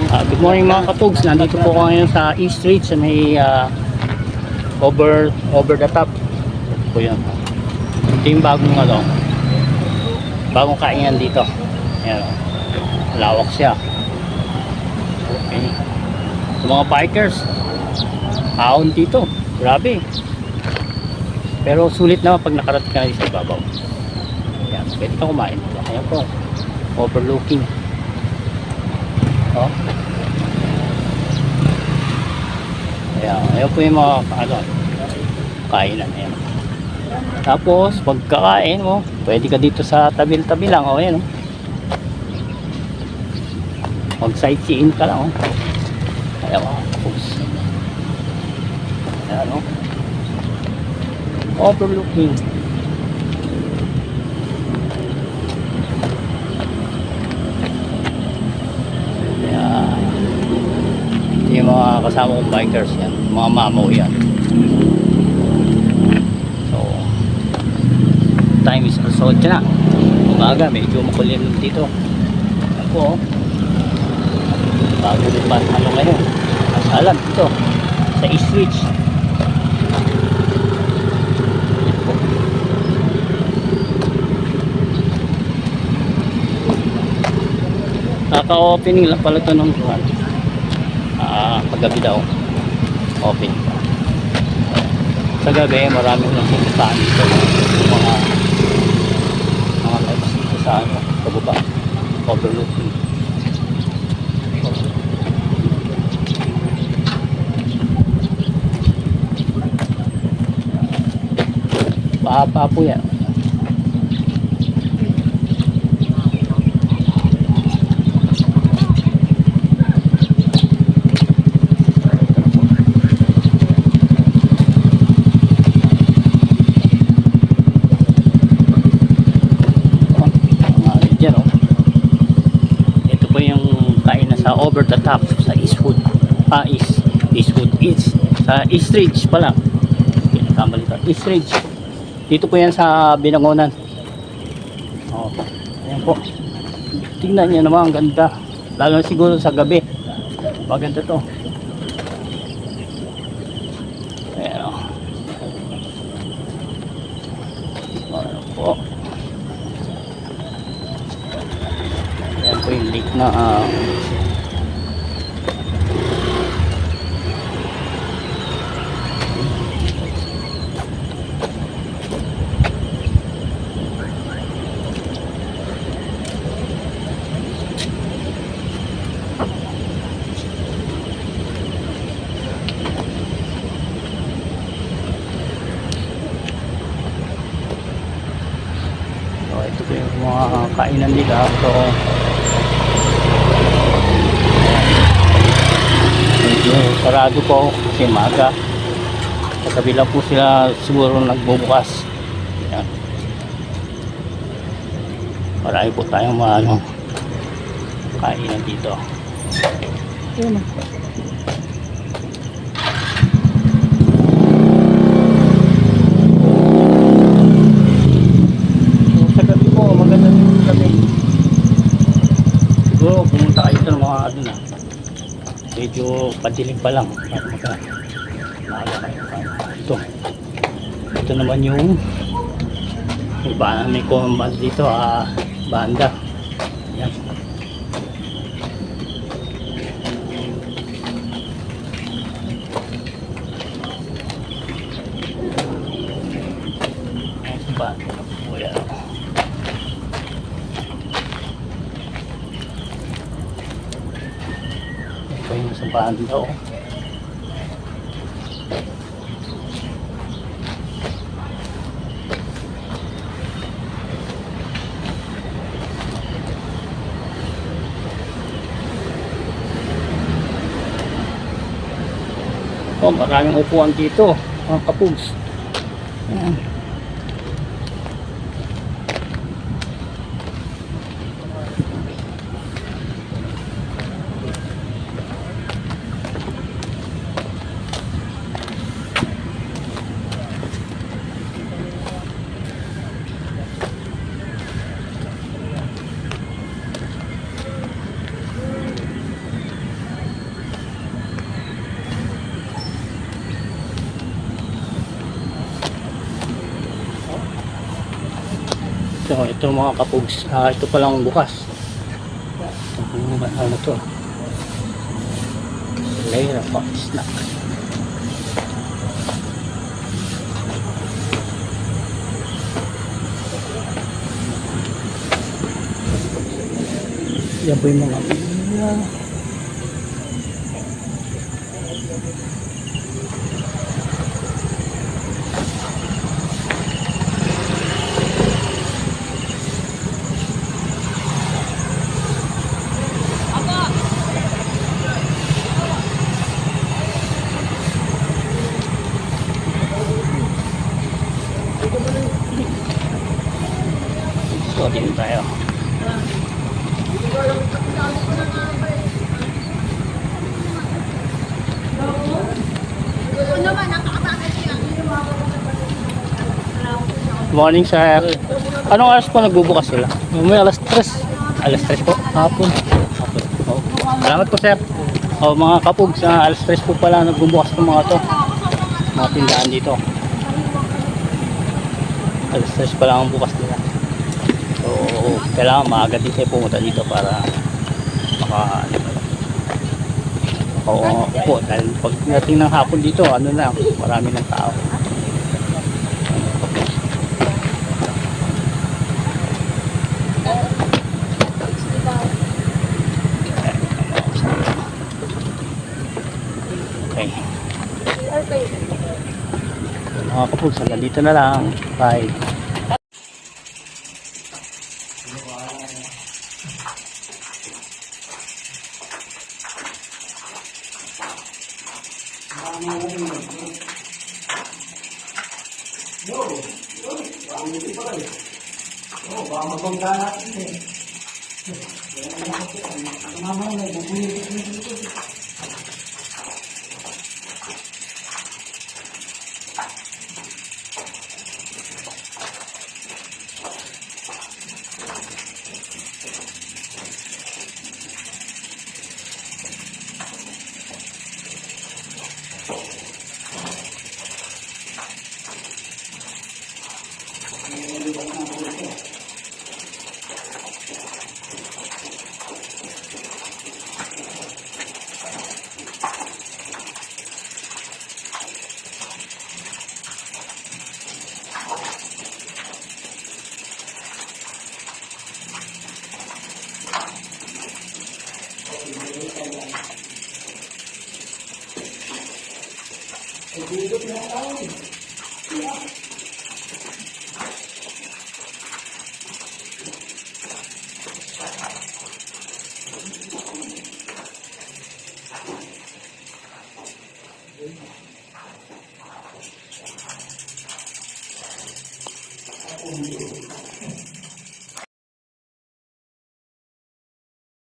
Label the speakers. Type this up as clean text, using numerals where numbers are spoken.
Speaker 1: Good morning mga kapugs. Nandito po ako ngayon sa East Street sa may over the top. Ito po yun. Ito yung bagong kainan dito. Ayan, lawak siya. Okay. Sa mga bikers, ahon dito. Grabe. Pero sulit naman pag nakarating ka na sa ibabaw. Ayan, pwede ka kumain. Ayan po. Overlooking. Oh. Ayan po yung mga kainan. Ayan. Tapos pagkakain mo, pwede ka dito sa tabi-tabi lang. O ayan, mag sightseeing ka lang. Ayan mga kapos. Ayan overlooking. Yung mga kasama kong bikers yan, mga mamaw yan. So time is also na umaga, medyo makulim dito. Ako bago pa ngayon alam dito sa East Ridge. Kaka-opening lang pala ito ng buwan. Paggabi daw open pa. Sa gabi maraming lang pupuntahan dito mga lights dito sa pababa overlooking. Pahaba po yan. Over the top sa Eastwood. Eastwood East sa East Ridge pala. Pinakamali ka. East Ridge. Dito po yan sa Binangonan. Oh, ayan po. Tingnan niyo naman, ang ganda. Lalo siguro sa gabi. Maganda to. Ayan o. Ayan po. Ayan po yung lake na ito po yung mga kainan nila. So medyo sarado po kasi maga. Sa kabila po sila siguro nagbubukas. Ayan. Marami po tayong mga kainan dito. Ayan. Pumunta kayo sa mga medyo padilim pa lang ito naman yung may combat dito banda. Yan. Ito yung sa banda maraming upuan dito mga kapugs. Ayan. Ito mga kapugs. Ito palang bukas. Ano to? Layer of snack. Yan po yung mga so dito tayo. Morning sir. Anong oras po nagbubukas sila? May alas 3. Alas 3 po? Hapon. Oh. Salamat po sir. Mga kapug sa alas 3 po pala nagbubukas ng mga to. Mga tindahan dito. Alas 3 pa lang ang bukas nila. So kailangan maaga din kayo pumunta dito para oo po, dahil pagdating ng hapon dito ano na, marami ng tao. Okay. Mga kapugs, hanggang dito na lang. Bye.